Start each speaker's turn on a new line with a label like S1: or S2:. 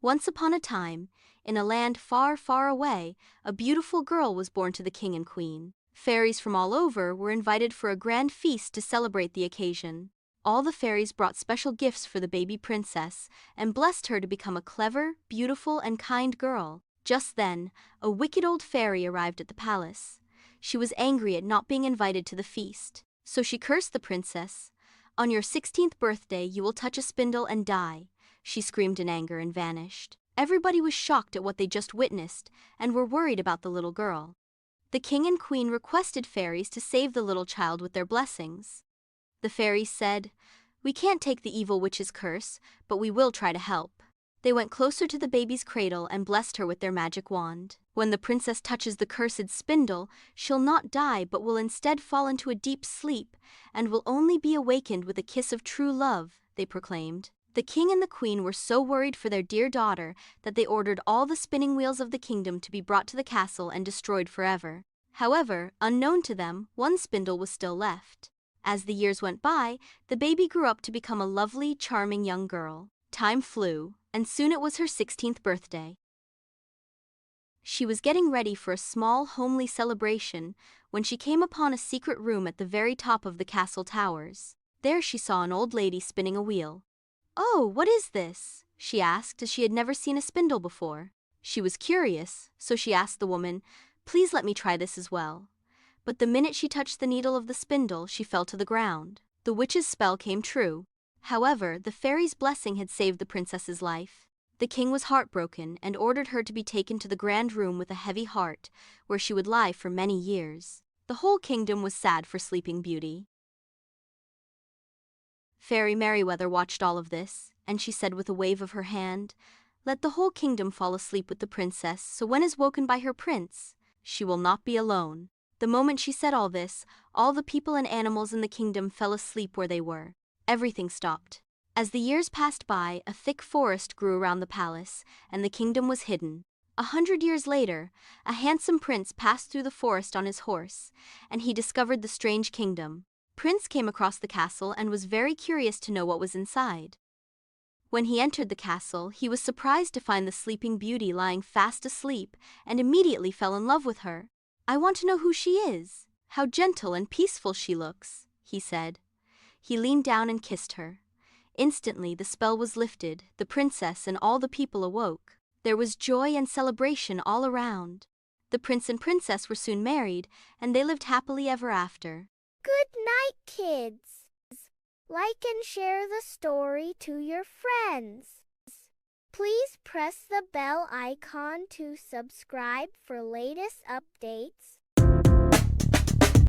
S1: Once upon a time, in a land far, far away, a beautiful girl was born to the king and queen. Fairies from all over were invited for a grand feast to celebrate the occasion. All the fairies brought special gifts for the baby princess and blessed her to become a clever, beautiful, and kind girl. Just then, a wicked old fairy arrived at the palace. She was angry at not being invited to the feast, so she cursed the princess. "On your 16th birthday you will touch a spindle and die," she screamed in anger and vanished. Everybody was shocked at what they just witnessed and were worried about the little girl. The king and queen requested fairies to save the little child with their blessings. The fairies said, "We can't take the evil witch's curse, but we will try to help." They went closer to the baby's cradle and blessed her with their magic wand. "When the princess touches the cursed spindle, she'll not die but will instead fall into a deep sleep and will only be awakened with a kiss of true love," they proclaimed. The king and the queen were so worried for their dear daughter that they ordered all the spinning wheels of the kingdom to be brought to the castle and destroyed forever. However, unknown to them, one spindle was still left. As the years went by, the baby grew up to become a lovely, charming young girl. Time flew, and soon it was her 16th birthday. She was getting ready for a small, homely celebration when she came upon a secret room at the very top of the castle towers. There she saw an old lady spinning a wheel. "Oh, what is this?" she asked, as she had never seen a spindle before. She was curious, so she asked the woman, "Please let me try this as well." But the minute she touched the needle of the spindle, she fell to the ground. The witch's spell came true. However, the fairy's blessing had saved the princess's life. The king was heartbroken and ordered her to be taken to the grand room with a heavy heart, where she would lie for many years. The whole kingdom was sad for Sleeping Beauty. Fairy Merryweather watched all of this, and she said with a wave of her hand, "Let the whole kingdom fall asleep with the princess, so when is woken by her prince, she will not be alone." The moment she said all this, all the people and animals in the kingdom fell asleep where they were. Everything stopped. As the years passed by, a thick forest grew around the palace, and the kingdom was hidden. 100 years later, a handsome prince passed through the forest on his horse, and he discovered the strange kingdom. Prince came across the castle and was very curious to know what was inside. When he entered the castle, he was surprised to find the Sleeping Beauty lying fast asleep and immediately fell in love with her. "I want to know who she is. How gentle and peaceful she looks," he said. He leaned down and kissed her. Instantly the spell was lifted, the princess and all the people awoke. There was joy and celebration all around. The prince and princess were soon married, and they lived happily ever after.
S2: Good night, kids. Like and share the story to your friends. Please press the bell icon to subscribe for latest updates.